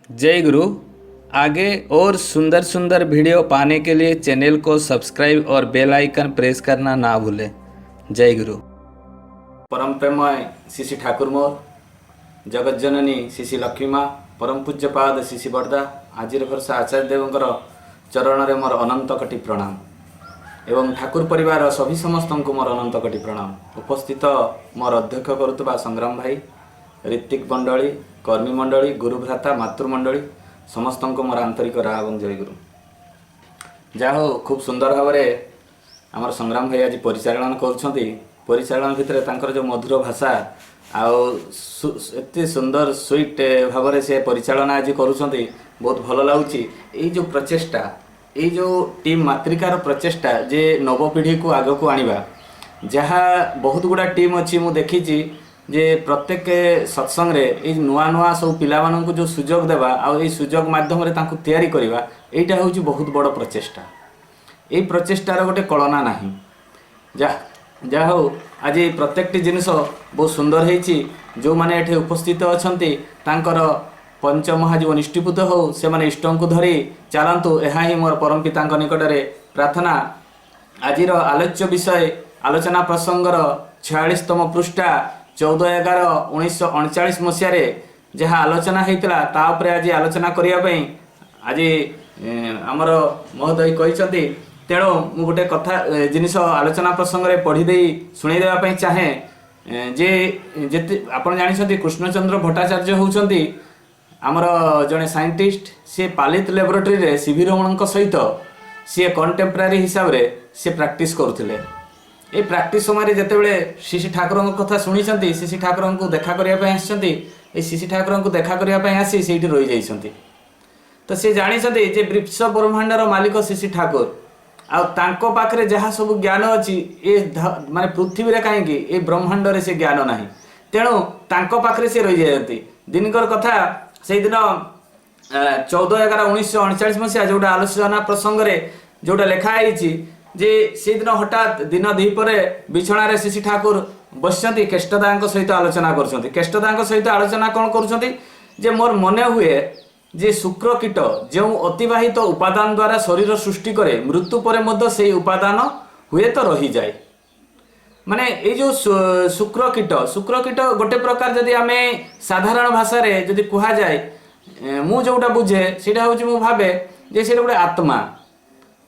जय गुरु। आगे और सुंदर सुंदर वीडियो पाने के लिए चैनल को सब्सक्राइब और बेल आइकन प्रेस करना ना भूलें। जय गुरु। परम प्रेमय श्री ठाकुर मोर, जगत जननी श्री लक्ष्मी माँ, परम पूज्यपाद श्री बरदा आजिर भरसा आचार्य देवंकर चरण में मोर अनंत कोटि प्रणाम एवं ठाकुर परिवार सभी समस्त को मोर अनंत कोटि प्रणाम। उपस्थित मोर अध्यक्ष करुवा संग्राम भाई, ऋत्विक मंडली, कर्मी मंडली, गुरुभ्राता, मातृमंडली समस्त को मोर आंतरिक राह और जय गुरु। जहा हो खूब सुंदर भाव में आमर संग्राम भाई आज परिचालन कर भितर जो मधुर भाषा आते सुंदर स्वीट भाव में से परिचालन आज कर बहुत भल लगुच। ये जो प्रचेष्टा, ये जो टीम मातृकार प्रचेष्टा जे नवपीढ़ी को आग को आनिबा, जहाँ बहुत गुड़ा टीम अच्छी मु देखी जे प्रत्येक सत्संग रे ये नुआ नुआ सब पिला मानू जो सुजोग देवा आ सुजोग माध्यम तैयारी करवा, यहाँ हूँ बहुत बड़ प्रचेष्टा। ये प्रचेष्टार गोटे कलना नहीं। जहा हो आज प्रत्येक जिनस बहुत सुंदर होती। जो मैंने ये उपस्थित अच्छा पंचमहाजीव निष्ठीभूत हो से मैंने इष्ट को धरी चलतु। यह ही मोर परम पिता निकट में प्रार्थना। आजिर आलोच्य विषय आलोचना प्रसंगर 46तम पृष्ठा 14/11/1939 मसीह जहाँ आलोचना होता तापर आज आलोचना करने आज आमर महोदय कहते। तेणु मु गोटे कथा जिनिस आलोचना प्रसंग में पढ़ीदे शुणी देवाई चाहे जे जेते आपण जानी कृष्णचंद्र भट्टाचार्य होउछंती आमर जड़े साइंटिस्ट। सी पालित लैबोरेटरी रे सीवी रमण सहित सी कंटेम्परारी हिसाब से सी प्रैक्टिस करुले। ये प्रैक्टिस समय जितेबले श्री ठाकुर कथा शुणी श्री ठाकुर को देखा करने आसछंती। श्री ठाकुर को देखा करने आसी से रही जाइछंती। तो सी जानी जे वृक्ष ब्रह्मांडर मालिक श्री ठाकुर आको पाखे जहाँ सब ज्ञान अच्छी ये माने पृथ्वी रे कहीं ये ब्रह्मांड रे से ज्ञान ना। तेणु तांको पाखे से रही जाती। दिनकर कथा से दिन 14/11/1939 मसीहा जोटा आलोचना प्रसंग में जोटा लिखाई जे से दिन हठात दिन दीपर बिछणार श्री ठाकुर बसती केष्टदा सहित आलोचना कर। केष्टदा सहित आलोचना कौन कर मोर मन हुए जे शुक्र कीट जो अतिवाहित उपादान द्वारा शरीर सृष्टि करे मृत्यु पर से उपादान हुए तो रही जाए। माने ये जो शुक्र कीट गोटे प्रकार जदि आम साधारण भाषा रे जदि कहा जाए मु जोटा बुझे सीटा हूँ मु भावे जे से गोटे आत्मा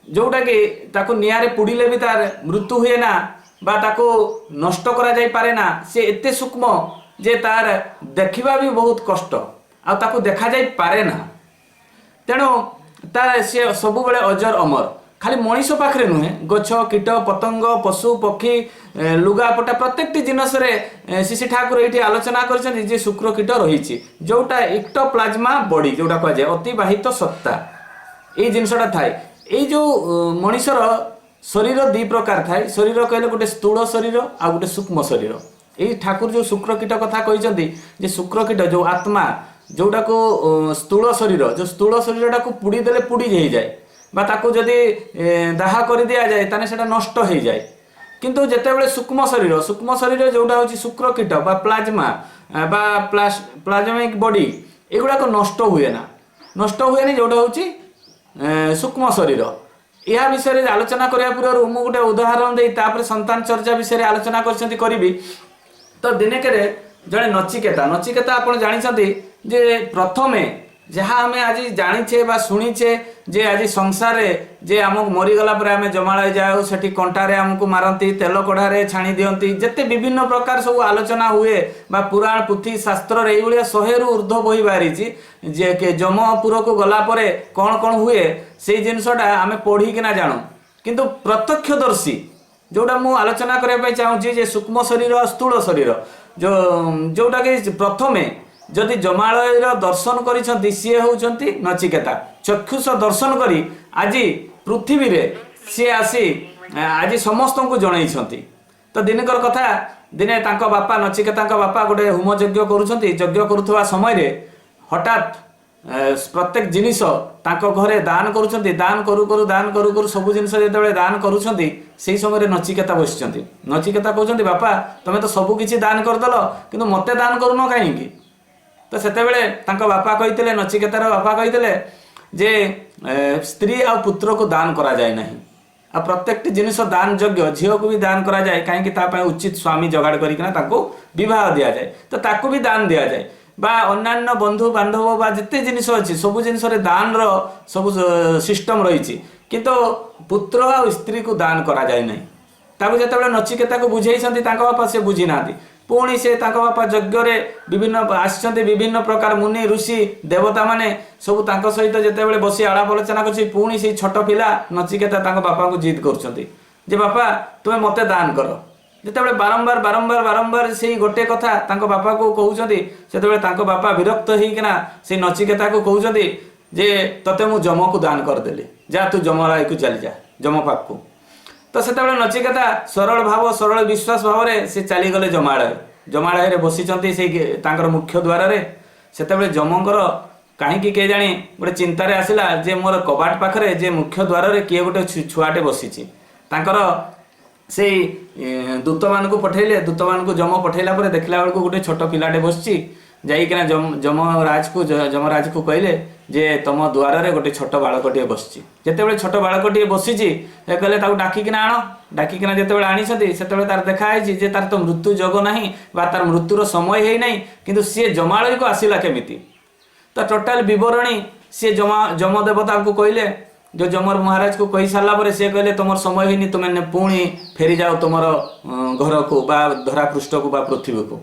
जोटा कि ताको निआरे पुड़िले भी तार मृत्यु हुए ना बा ताको नष्ट करा जाई पारे ना। से एते सूक्ष्म जे तार देखिबा भी बहुत कष्ट आ ताको देखा जाई पारे ना। तेणु ता से सब बेले अजर अमर खाली मनीष पाखे नुहे गछ कीट पतंग पशु पक्षी लुगापटा प्रत्येक जिनस श्री ठाकुर ये आलोचना कर शुक्र कीट रही जोटा इक्टोप्लाज्मा बॉडी जोटा कह जाए अतिवाहित सत्ता ये जिनसटा थाए। ये जो मनीषर शरीर दी प्रकार थाए। शरीर कहले गोटे स्थूल शरीर आ गोटे सूक्ष्म शरीर। ये ठाकुर जो शुक्र कीट कथा कहते शुक्र कीट जो आत्मा जोटा को स्थूल शरीर जो स्थूल शरीर टाक पुड़ी देले पुड़ी जाए बा ताको जदि दाह कर दिया जाए ताने सेटा नष्ट हो जाए। किंतु जेतेबेले सूक्ष्म शरीर जोटा होची शुक्र कीट बा प्लाज्मा बा प्लाज्मिक बॉडी एगुड़ाक नष्ट हुए ना जोटा होची सूक्ष्म शरीर। यह विषय आलोचना करने पूर्व मुझे गोटे उदाहरण दे तापर संतान चर्चा विषय आलोचना करी। तो दिने के जड़े नचिकेता आप जानते जे प्रथमे जहाँ आम आज जाचे बा शुणीचे जे आज संसार जे आमको मरीगला आम जमाड़ जाऊ से कंटारे आमको मारती तेल कढ़ारे छाणी दियंती जिते विभिन्न प्रकार सब आलोचना हुए बा पुराण पुथी शास्त्र ये 100 रु ऊर्ध्व बही बाहरी जे के जमपुर को गलापर कौन कौन हुए से जिनसटा आम पढ़ीकिना जानू। किंतु प्रत्यक्षदर्शी जोटा मु आलोचना करने चाहूँगी जे सूक्ष्म शरीर और स्थूल शरीर जोटा कि प्रथमे जदि जमालयर दर्शन करिसेंती सी होउचंती नचिकेता। चक्षुष दर्शन करी आज पृथ्वी रे सी आसी आज समस्त को जनईछंती। तो दिनकर कथा दिने तांको बापा नचिकेता बापा गोटे होम यज्ञ करुछंती। यज्ञ करुवा समय रे हठात प्रत्येक जिनिस तांको घरे दान करुछंती। दान करू सब जिनिस जेतेबेले दान करुछंती से समय नचिकेता बसिछंती। नचिकेता कहउछंती बापा तमे तो सब किछि दान करदलो किंतु मते दान करूनो काहेकि तो सेतेबेले तांको बापा कहितले नचिकेतार बापा कहितले जे स्त्री आ पुत्र को दान करा जाए नहीं आ प्रत्येक जिनिस दान योग्य झील को भी दान करा जाए कहीं उचित स्वामी जगाड़ करना बह दि जाए तो ताकू भी दान दि जाए बा अन्यान्य बंधु बांधव बा जिते जिनिस अच्छी सब जिनिस दान रो सब सिस्टम रही किंतु पुत्र आ स्त्री को दान करा जाए नहीं ताकू जिते नचिकेता को बुझे बापा से बुझी ना पुणी से बापा यज्ञ विभिन्न आसछन्ति विभिन्न प्रकार मुनि ऋषि देवता माने सब तांको सहित जेतेबेले बसी आलाप आलोचना करछि पुणी से छोट पिला नचिकेता तांको बापा को जिद करछन्ति जे बापा तुमे मते दान कर जेतेबेले बारंबार बारंबार बारंबार से गोटे कथा तांको बापा को कहउछन्ति सेतेबेले तांको बापा विरक्त होइकिना से नचिकेता को कहउछन्ति जे तते मु जम को दान कर देली जा तू जमराय को चली जा जम पाक को तो सेतेबेले नचिकेता सरल भाव सरल विश्वास भाव रे से चली गले जमालय रे बसिचंती से तांकर मुख्य द्वार रे सेतेबेले जमंकर कहीं के जानी गोटे चिंतार आसला जे मोर कबाट पाखरे जे मुख्य द्वार रे किए गोटे छुआटे बसिची तांकर से दूत मान को पठेले दूत मान को जम पठेला पर देखला बेलू गोटे छोट पिलाटे बसची जाइकिना जमराज को कहले जे तुम द्वार रे गोटे छोट बालकटे बसची जेतेबेले छोट बालकटे बसीची कहले ताको डाकिकिना आण डाकिकिना जेतेबेले आनिसथि सेतेबेले तार देखाई जे तार तो मृत्यु जोग नाही बा तार मृत्युर समय हेई नाही किंतु सी जमालय को आसिला केमिति तो टोटाल विवरणी सी जम देवता को कहले जो जमर महाराज को कही सारा पर सी कहले तुम समय हेनी तुम पुणी फेरी जाओ तुम घर को बा धरा पृष्ठ को बा पृथ्वी को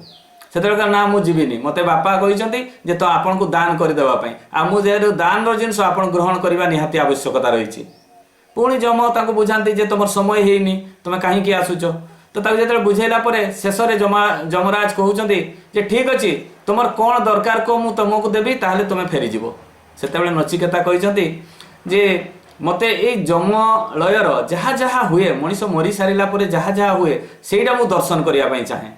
सेतेबेले ना मु जीविनी मते बापा कहिसंती जे तो आपन को दान कर देबा पई आ मु जे दान रो जिंस आपन ग्रहण करबा निहाती आवश्यकता रही पुणी जम ताको बुझांती जे तुम समय हेनी तुम कहीं की आसुच तो ताको जेते बुझेला परे शेष रे जमराज कहउचंती जे ठीक अछि तुमर कोन दरकार को मु तुमको देबी ताहले तुम फेरी जीवो सेतेबेले नचिकेता कहिसंती जे मते ए जमलयर जहाँ जहाँ हुए मनीष मरी सारिला परे जहाँ जहाँ हुए सेटा मु दर्शन करिया पई चाहे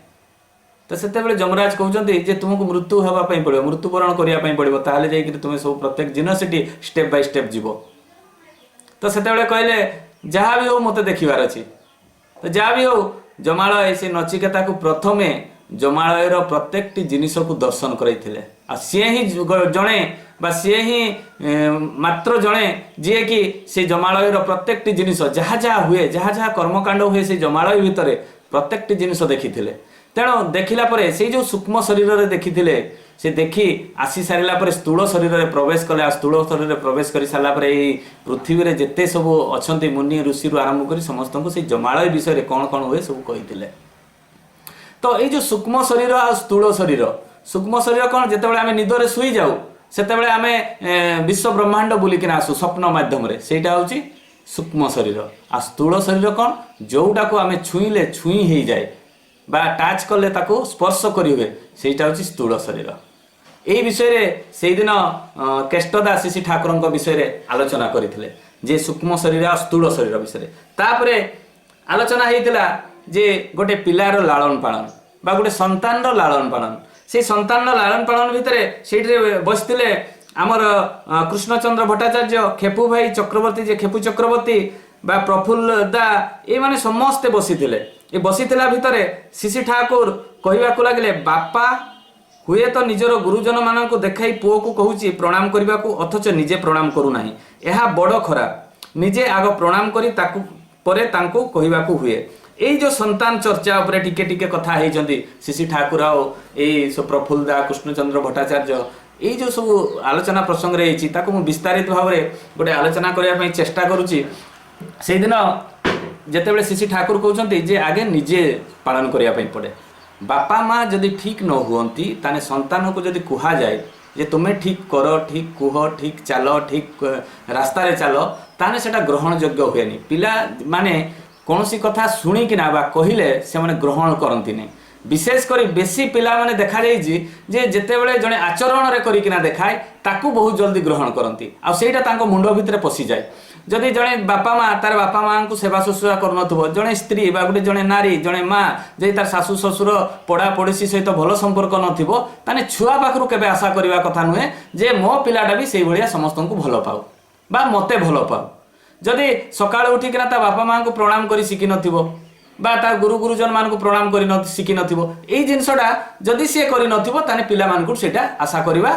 तो सेतेबेले जमराज कहउचंती जे तुमको मृत्यु होबा पई पड़िबो मृत्युवरण करिया पई पड़िबो ताहले जाई कि तुम सब प्रत्येक जिनसिटी स्टेप बाय स्टेप जीवो तो सेतेबेले कहले जहाँ भी हो मते देखिबार अछि तो जहाँ भी हो जमालय से नचिकेता को प्रथमे जमालयर प्रत्येक जिनिस को दर्शन करैथिले आ सी ही जणे बा सी ही मात्र जणे जे कि से जमालयर प्रत्येक जिनिस जहाँ जहाँ हुए जहाँ जहाँ कर्मकांड हुए से जमालय भितर प्रत्येक जिनिस देखिथिले तेणु देखिला परे से जो सूक्ष्म शरीर रे देखिथिले से देखी आसी सारिला परे स्थूल शरीर रे प्रवेश कले आ स्थूल शरीर रे प्रवेश करि साला परे पृथ्वी रे जेते सब अछंती मुनि ऋषि रु आरंभ करी समस्त को से जमालय विषय रे कोन कोन हुए सब कहिथिले तो ये जो सूक्ष्म शरीर आ स्थूल शरीर सूक्ष्म शरीर कोन जेतेबेले आमे निदरे सुई जाऊ सेतेबेले आमे विश्व ब्रह्मांड बुलिकिना आसु स्वप्न माध्यम रे सेटा होची सूक्ष्म शरीर आ स्थूल शरीर कोन जोउटा को आमे छुईले छुई हेई जाए बा टाच कले ताको स्पर्श करी हुए सेटा होची स्थूल शरीर एई विषय रे सेई दिन केष्टदास श्री ठाकुरଙ୍କ विषय रे आलोचना करिथिले जे सूक्ष्म शरीर आ स्थूल शरीर विषय रे तापरे आलोचना हेइतिला जे गोटे पिलार लालन पालन बा गोटे संतान रो लालन पालन से संतान रो लालन पालन भितरे सेठी बसथिले आमर कृष्णचंद्र भट्टाचार्य खेपू भाई चक्रवर्ती जे खेपू चक्रवर्ती बा प्रफुल्ल दा ए माने समस्ते बसिथिले ए बसिथिला भितरे शिशि ठाकुर कहिबाकू लागले बापा हुए तो निजर गुरुजन मानक देखाई पुओ को कहूची प्रणाम करने को अथच निजे प्रणाम करू नाही एहा बड़ खराब निजे आग प्रणाम करी ताकू परे तांको कहिबाकू हुए एई जो संतान चर्चा उपरे टिके टिके कथा हेइचंती शिशि ठाकुर आ एई सो प्रफुल्ल दा कृष्णचंद्र भट्टाचार्य एई जो सब आलोचना प्रसंग रे हेइची ताको मु विस्तारित भाव रे गोटे आलोचना करिया पई चेष्टा करूची सेई दिन जेतेबेले शिशि ठाकुर कहउचंती जे आगे निजे पालन करिया पई पड़े बापा माँ जदि ठीक न हुअंती ताने संतान को जदि कुहा जाए जे तुम्हें ठीक कर ठीक कुह ठीक चाल ठीक रास्ता रे चाल ताने सेटा ग्रहण योग्य हुएनी पिला माने कौनसी कथा शुणिकिना बा कहिले से माने ग्रहण करती नहीं विशेष करी बेसी पिला माने देखा जाई जे जेतेबेले जने आचरण रे करिकिना देखाय ताकू बहुत जल्दी ग्रहण करती आ सेटा तांको मुंड भितरे पसी जाए जदि जड़े बापा माँ तार बापा माँ को सेवा शुश्रूषा कर जड़े स्त्री बा गोटे जड़े नारी जड़े माँ जे तार शाशु शशुर पड़ा पड़ोशी सहित भल संपर्क नथिबो ताने छुआ पाखरु केबे आशा करबा कथा नुहे जे मो पिलाटा भी सेई भलिया समस्त को भल पाऊ बा मते भल पाऊ जदि सकाळ उठिकिना ता बापा माँ को प्रणाम करी शिखि नथिबो बा ता गुरु गुरुजन मान प्रणाम कर शिखि नथिबो एई जिनसटा जदि से करि नथिबो ताने पिला मान सेटा आशा करवा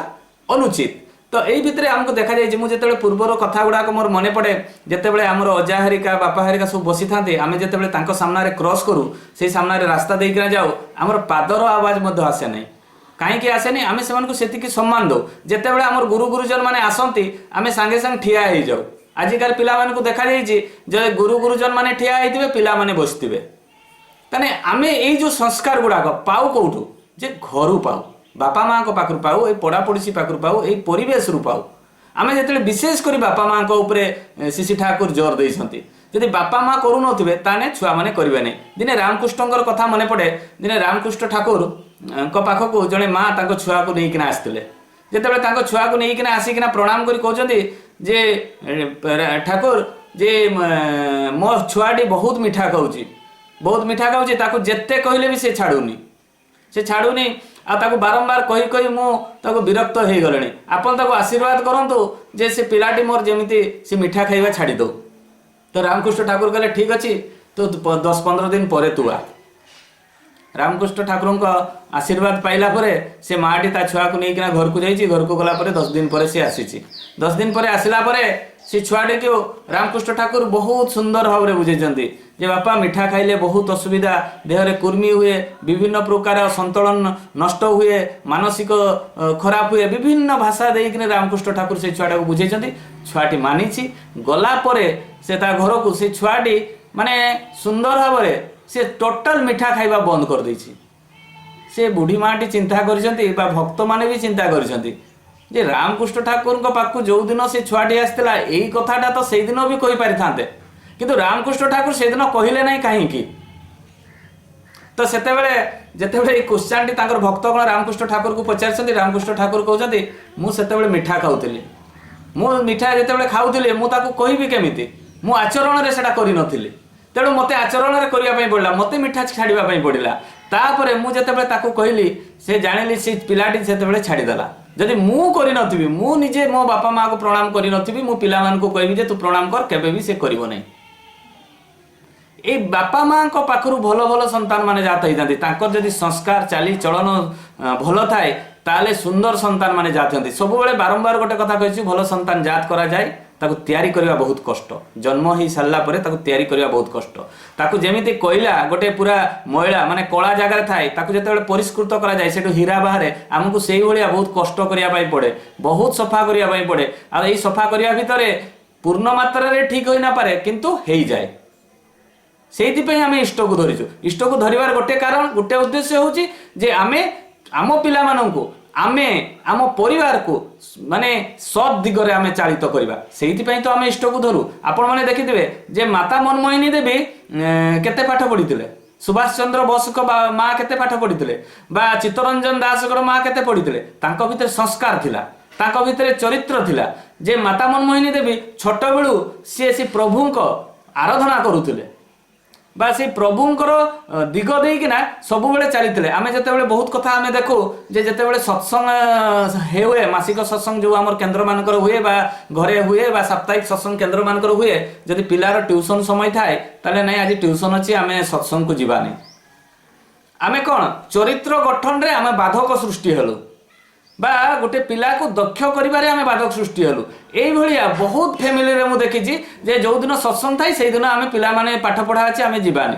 अनुचित। तो यही भितर आमको देखा जाए मुझे पूर्वर कथा गुड़ाक मोर मन पड़े जितेबाला आमर अजा हरिका बापा हरिका सब बसी था आम जो सामने क्रॉस करूँ से सामने रास्ता देकिना जाऊ आमर पादर आवाज आसे ना कहीं आसेनी आम से सम्मान दो जितेबाला आमर गुरु गुरुजन मैंने आसती आम सांगे सांगे ठिया हो जाऊ। आजिकल पिला देखा जाए गुरु गुरुजन मैंने ठिया होते पिला माने बसते ताने आम ये जो संस्कार गुड़ाक पाऊ कौटू जे घर पाऊ बापा माँ को पाखर पाऊ ये पड़ापड़ोशी पाखर पाऊ ये परिवेश रु पाऊ आम जो विशेष कर बापा माँ उपरे श्री ठाकुर जोर देते जदि बापा माँ करूनथे ताने छुआ मैंने करेंगे नहीं। दिने रामकृष्ण कथा मन पड़े दिने रामकृष्ण ठाकुर पाखक जड़े माँ छुआ को लेकिन आसते जिते छुआ को लेकिन आसिकिना प्रणाम कर कहते जे ठाकुर जे मो छुआटी बहुत मीठा खाऊँगी बहुत मीठा खाऊँगी ताकू जेते कहले भी से छाड़ूनी आताको बारंबार कही कही मु विरक्त हो गले आपन ताको आशीर्वाद करंतु जे से पिलाटी मोर जेमिति से मीठा खाइबा छाड़ी दो। तो रामकृष्ण ठाकुर कहले ठीक अच्छी तो 10-15 दिन पर तू आ। रामकृष्ण ठाकुर को आशीर्वाद पाइला परे से माटी ता छुआ को लेकिन घर को जाइए घर को गला 10 दिन पर सी आसी 10 दिन पर आसला से छुआटे को रामकृष्ण ठाकुर बहुत सुंदर भाव में बुझेंगे जे बापा मीठा खाइले बहुत असुविधा देहरे कुर्मी हुए विभिन्न प्रकार संतुलन नष्ट हुए मानसिक खराब हुए विभिन्न भाषा देकिन रामकृष्ण ठाकुर से छुआटा को बुझेंगे। छुआटी मानी गला परे से ता घर को से छुआटी माने सुंदर भाव में से टोटाल मीठा खाइबा बंद कर देछि। से बुढ़ी माटी चिंता कर भक्त माने भी चिंता कर जे रामकृष्ण ठाकुर पाखु जो दिन से छुआटी आसला यही कथाटा तो से दिन भी कही पारि थांते किंतु रामकृष्ण ठाकुर से दिन कहले ना कहीं। तो सेतेबेले जेतेबेले क्वेश्चन टी तांकर भक्तगण रामकृष्ण ठाकुर को पचार रामकृष्ण ठाकुर कहते मुझे मीठा खाऊली मु मीठा जितेबाला खाऊली मुझे कहबी केमिति मु आचरण में सेटा करि नथिली तेणु मते आचरण में करने पड़ा मते मीठा छाड़ा पड़ा तापर मुझे कहली से जानिली से पिलाटी से छाड़देला जदि मु करि नथिबी मु निजे मो बापा माँ को प्रणाम करि नथिबी मु पिला मान को कहबी जे तू प्रणाम कर केबे भी से करिवो नै। ए बापा माँ को पाखरु भल भल संतान माने जात होइतांती तांकर जदि संस्कार चाली चलन भल थाए ताले सुंदर संतान माने जात होती सब बेले बारंबार गोटे कथा कहिछि भल संतान जात करा जाए ताकू तैयारी करवा बहुत कष्ट जन्म हो सारा पर ताकू तैयारी करवा बहुत कष्ट ताकू जेमिति कोयला गोटे पूरा मैला माने कला जगह थाए ताकू जेतेबेले परिष्कृत करा जाए सेठु हीरा बाहर आमको सेही भलिया बहुत कष्ट करिया पाई पड़े बहुत सफा करिया पाई पड़े आ एई सफा करिया भितरे पूर्ण मात्रा रे ठीक होई ना पारे किंतु हेई जाए से आम इष्ट को धरीचु इष्ट को धरवार गोटे कारण गोटे उद्देश्य होची जे आमे आम पिला माननकु आमे आम परिवार को माने सत् दिगरे आमे चालित करबा सेहिति तो आमे इष्ट को धरू। आपण माने देखिथिबे जे माता मनमोहिनी देवी केते पाठ पढ़िथिले सुभाष चंद्र बोस को माँ केते पाठ पढ़िथिले बा चित्तरंजन दास को माँ केते पढ़िथिले तांको भितर संस्कार थिला तांको भितर चरित्र थिला जे माता मनमोहिनी देवी छोट बेलू सी प्रभु को आराधना करुथिले बा से प्रभुंकर दिग देकिना सब बेले चली आम जिते बहुत कथा आम देखू जे जिते सत्संग हुए मासिक सत्संग जो आम केन्द्र मानक हुए बा घरे हुए बा साप्ताहिक सत्संग केन्द्र मानक हुए जदि पिलार ट्यूशन समय थाए ताले नहीं आज ट्यूशन अच्छी आम सत्संग को जीवानी आम कौन चरित्र गठन रे आम बाधक सृष्टि हेलु बा गोटे पिला को दक्ष करिबारे आमे बाधक सृष्टि हेलु एई भलिया बहुत फैमिली रे मु देखिछि जे जो दिन सत्संग थाई सेई दिन आमे पिला माने पाठ पढ़ा अछि आमे जीवानी।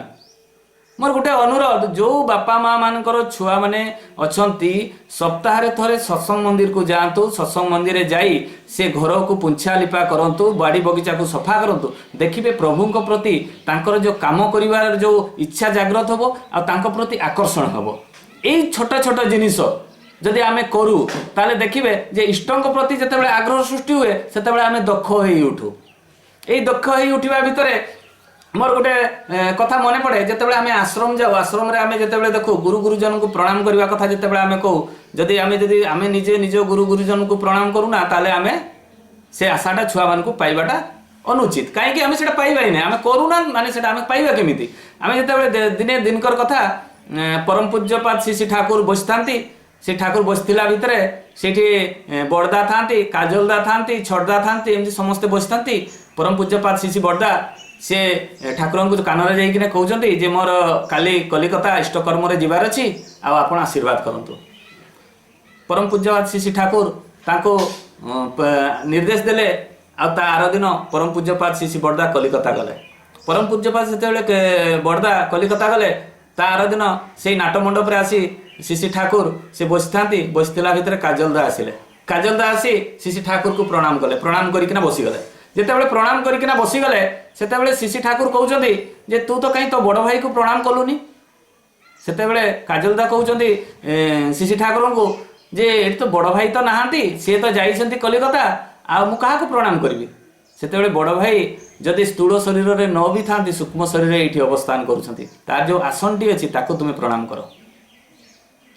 मोर गोटे अनुरोध जो बापा माँ मानकर छुआ माने अछंती सप्ताह रे थरे सत्संग मंदिर को जातु सत्संग मंदिर रे जाई से घर को पुंछा लिपा करंतु बाड़ी बगीचा को सफा करंतु देखिबे प्रभु को प्रति तांकर जो काम करिवार जो इच्छा जागृत हबो आ तांको प्रति आकर्षण हबो। एई छोटा छोटा जिनिस जदि आमे करू ताले देखिबे जे इष्टंक प्रति जेतेबेले आग्रह सृष्टि हुए सेतेबेले आमे दक्ष होई उठू। एई दक्ष होई उठिबा भितरे मोर गोटे कथा मने पड़े जेतेबेले आमे आश्रम जाऊ आश्रम रे आमे जेतेबेले देखू गुरु गुरुजन को प्रणाम करबा कथा जेतेबेले आमे कहू जदि आमे निजे निज गुरु गुरुजन को प्रणाम करू ना ताले आमे से आशाटा छुआ मान को पाइबाटा अनुचित कहीं आमे सेटा पाइबा ही नहीं आमे करू ना माने सेटा आमे पाइबा केमिति आमे जेतेबेले दिने दिनकर कथा परम पूज्यपाद श्री ठाकुर बसिथांती से ठाकुर बसला भितर से बड़दा था काजलदा था छड़दा था एमती समस्ते बसी था परम पूज्यपाद श्री श्री बड़दा से ठाकुर को कान जाइकिना कहते जे मोर काली कलिकता इष्टकर्म जीवार अच्छी आपण आशीर्वाद करंतु। परम पूज्यपाद श्री श्री ठाकुर ताको निर्देश देले आर दिन परम पूज्यपाद श्री श्री बड़दा कलिकता गले। परम पूज्यपाद से बड़दा कलिकता गले तार दिन से नाट मंडप रे आसी श्री श्री ठाकुर से बसी था बसला भितर काजलदा आसिले। काजलदा आसी श्री श्री ठाकुर को प्रणाम कले। प्रणाम करकिना बसीगले। जितेबाला प्रणाम करकिना बसीगले सेतेबाला श्री श्री ठाकुर कहउछंती जे तू तो कहीं तो बड़ भाई को प्रणाम कलुनी। सेतेबाला काजलदा कहउछंती श्री श्री ठाकुर को जे एठी तो बड़ भाई तो नहांती से तो जाइछंती कलिकता आ मु काहा को प्रणाम करबी। सेतेबाला बड़ भाई जदि स्थूल शरीर रे न भी थांती सूक्ष्म शरीर एठी अवस्थान करूछंती तार जो आसनटी अछि ताको तुमे प्रणाम करो।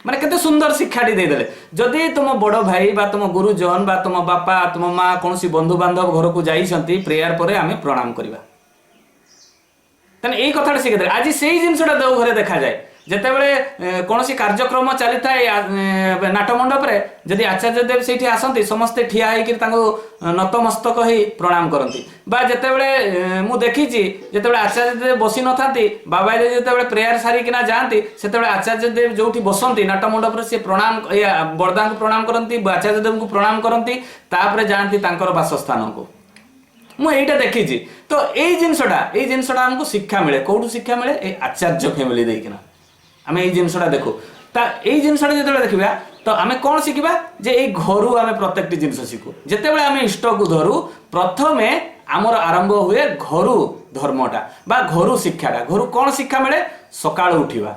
माने केते सुंदर शिक्षाटी देदेले। जदि तुम बड़ भाई बा तुम गुरुजन बा तुम बापा तुम माँ कौन बंधु बांधव घर को जाइछंती प्रेयर पर आमे प्रणाम करबा। तने एई कथाटा शिखेदेले। आज सेही जिनसटा देव घरे देखा जाए जितेबाला कौन कार्यक्रम चली थाए नाटमंडप रे जदि आचार्य देव से आसती समस्ते ठिया होकर नतमस्तक हो प्रणाम करती। बा जितेबाला मु देखी जितेबाला आचार्य देव बसी न था बाबा जितेबाला प्रेयर सारिकिना जाती से आचार्य देव जो बसती नाटमंडप से प्रणाम बड़दा को प्रणाम करती आचार्य देव को प्रणाम करती तापर जाती बासस्थान को। मुझे देखी तो यही जिनसटा आमको शिक्षा मिले। कौटू शिक्षा मिले? ये आचार्य फैमिली देकिना आम यही जिनसटा देखू। यही जिनसटा जो देखा तो आम कौन शिखा जे ये घर आम प्रत्येक जिनस शिखु। जितेबाला आम इष्ट को धरू प्रथमे आमर आरंभ हुए घर धर्मटा बा घर शिक्षाटा। घर कौन शिक्षा मिले? सकाळ उठिबा।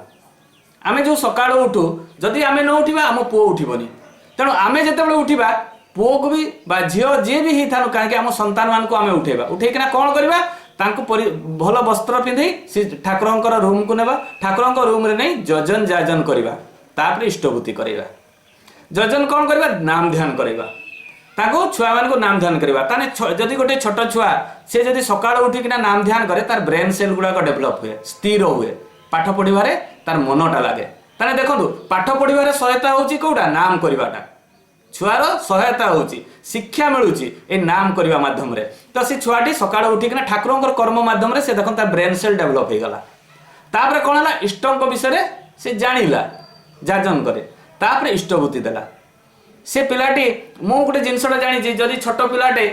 आम जो सकाळ उठू जदि आम न उठिबा आम पुओ उठिबनी। तेणु आम जितेबाला उठिबा पुओ को भी बा झील जी भी ही था कहीं आम संतान मान को आम उठेबा। उठेकिना कौन करबा तांको भल वस्त्र पिंधे ठाकुर रूम को नेबा। ठाकुर रूम रे नहीं जजन जाजन करबा तापर इष्टभूति करबा। जजन कौन करबा? नाम ध्यान करबा। ताको छुआ मान को नाम ध्यान करबा। ताने जदि गोटे छोट छुआ से जदि सकाळ उठिकिना नाम ध्यान करे तार ब्रेन सेल गुडा को डेवलप हुए स्थिर हुए पाठ पढ़िबारे तार मनटा लागे। ताने देखंतु पाठ पढ़िबारे सहायता होची कोउटा? नाम करबाटा। छुआर सहायता होची शिक्षा मिलूची ए नाम करबा माध्यम रे। तो से छुआटी सकाळ उठिकिना ठाकुरंकर कर्म माध्यम रे से देखन तार ब्रेन सेल डेवलप हो गला। तापर कोन हला इष्टंक विषय रे से जानिला जाजन करे तापर इष्टभूति देला। से पिलाटी मु गोटे जिनसटा जानी जदि छोट पिलाटे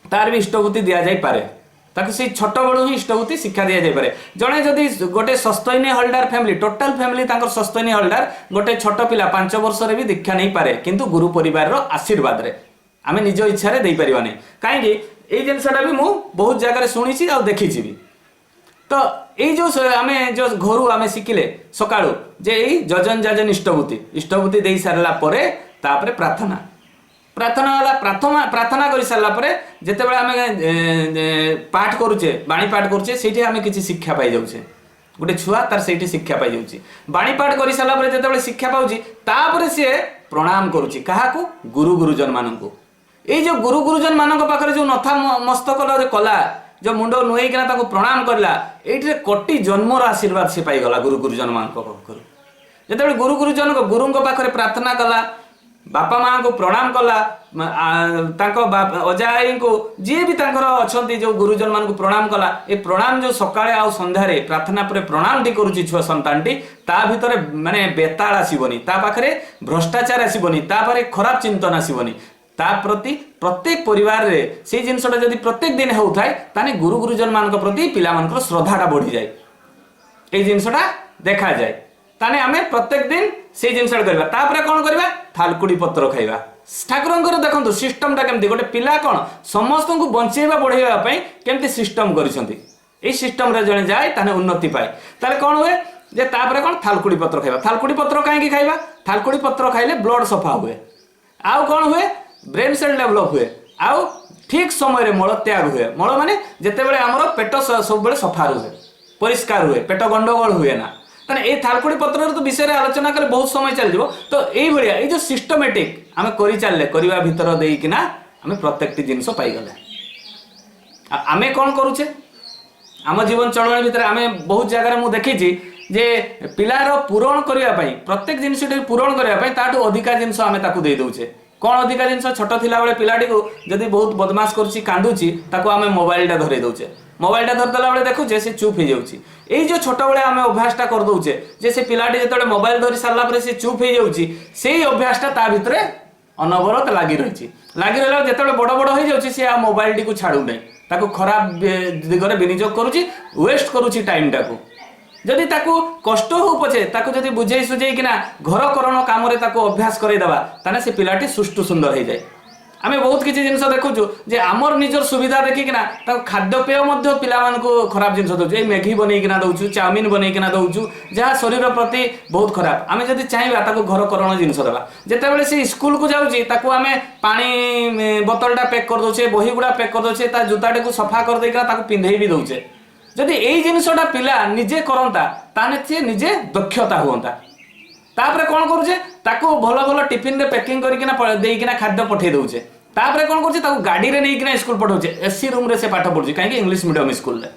तार भी इष्टभूति दिया जाई पारे ताकि से छोट बड़ू ही इष्टभूति शिक्षा दिया जाई पारे। जणे जदि गोटे सस्तैनी हलदार फैमिली टोटल फैमिली तांकर सस्तैनी हलदार गोटे छोट पिला 5 वर्ष रे भी दीक्षा नहीं पारे किंतु गुरु परिवार रो आशीर्वाद रे आमे निज इच्छा रे देई परिबानी। काहेकि एई जिनसटा भी मु बहुत जगह सुनी छि आ देखि छि भी। तो यही जो आमे जो घरू आमे शिखिले सकाळू जे एई जजन जाजन इष्टभूति देई सारला परे तापरे प्रार्थना वाला प्रार्थना कर सारा जिते बड़े आम पाठ करुचे बाणी पाठ करुचे से आम किसी शिक्षा पाई जाऊे। गोटे छुआ तार से शिक्षा पाई जाऊँ बाणी पाठ कर सारा जिते शिक्षा पाऊँ सी प्रणाम करुच्ची क्या गुरु गुरुजन मान को। ये जो गुरु गुरुजन मान पाखे जो नथा मस्तक कला जो मुंड नुईकिना प्रणाम करला ये कोटि जन्मर आशीर्वाद से पाईगला गुरु गुरुजन मान पाखर। जिते गुरु गुरुजन गुरु पाखे प्रार्थना कला बापा माँ को प्रणाम कला अजा आई को जी भी अच्छा जो गुरुजन मान को प्रणाम कला ये प्रणाम जो सकाळे आ संध्यारे प्रार्थना पर प्रणाम टी करुच्ची छुआ संतान टी ता भितर माने बेताल आसीबनी ता पाखरे भ्रष्टाचार आसीबनी ता पारे खराब चिंतन आसीबनी ता प्रति प्रत्येक परिवार रे से जिनसटा जदि प्रत्येक दिन होउथाय ताने गुरु गुरुजन मान प्रति पिला मान श्रद्धाटा बढ़ी जाए ये जिनसटा देखा जाए ताने आमे प्रत्येक दिन से जिनसटा करबा तापर कोन करबा थालकुड़ी पत्र खाइबा। ठाकुरंकर देखंतु सिस्टमटा केमती गोटे पिला कोन समस्त को बंचेबा बढ़ेबा पई केमती सिस्टम करिसंती ए सिस्टम रे जणे जाय ताने उन्नति पाए ताले कोन हुए जे तापर कोन थालकुड़ी पत्र खाइबा। थालकुड़ी पत्र काहे की खाइबा थालकुड़ी पत्र खाइले ब्लड सफा हुए आउ कोन हुए ब्रेन सेल डेवलप हुए आउ ठीक समय रे मल त्याग हुए। मल माने जेते बेले हमर पेट सब बेले सफा हुए परिष्कार हुए पेट गंडगोल हुए ना। ये थालकुड़ी पत्र तो विषय आलोचना कले बहुत समय चल जाव। तो यही ये जो सिस्टमेटिक आम कर चलले करवा भितर देकिना आम प्रत्येक जिनस पाईगले आम कौन करुचे आम जीवन चलन भितर आम बहुत जगह मुझे देखी जे पिलार पूरण करने प्रत्येक जिनस पूरण करने अधिका जिनस आम दे दौचे कौन अधिका जिन छोट थिला बेले पिलाटी को जदि बहुत बदमाश करुच्ची कांदुची ताको आमे मोबाइलटा धरे दौचे मोबाइलटा धरदेला बेले देखुचे से चुप हो जाऊँगी यही जो छोट बेले आम अभ्यासटा कर दौचे जे से पिलाटी जो मोबाइल धरी सारा पर से चुप हो जाऊँगी से अभ्यासटा ता भितर अनवरत लगी रही रहा जो बड़ बड़ हो जाऊँगी सी आ मोबाइल टी छाड़ू ना ताको खराब दिगरे विनियोग करुच्ची वेस्ट करुच्ची टाइम टाको जदि ताकू कष्ट हो पछे ताकू जदि बुझे सुझे कि घरकरण काम अभ्यास करदेवा ताने से पिलाटी सुष्टु सुंदर हो जाए आम बहुत किसी जिन देखुचु जे आमर निजर सुविधा देखिकिना खाद्यपेय पिलाମାନଙ୍କୁ खराब जिन दौचु मैगी बनईकिना दौचु चाउमिन बनईकिना दौचु जहाँ शरीर प्रति बहुत खराब आम जदि चाहिए घरकरण जिन देवा जितेबाला सी स्कूल को जाऊँगी आम पानी बोतलटा पैक कर दौचे बही गुड़ा पैक कर दौचे जूताटी को सफा कर देकिना पिंधे भी दौचे जदि यही जिनसटा पिला निजे करता ताने सी निजे दक्षता हुआ तापर कौन करुचे ताको भल भल टिफिन रे पैकिंग करकिना देकिना खाद्य पठे दउचे तापर कौन करुचे ताको गाड़ी रे नहींकिना स्कूल पठाउचे एसी रूम रे से पाठ पढ़ुचे कहीं इंग्लिश मीडियम स्कूल रे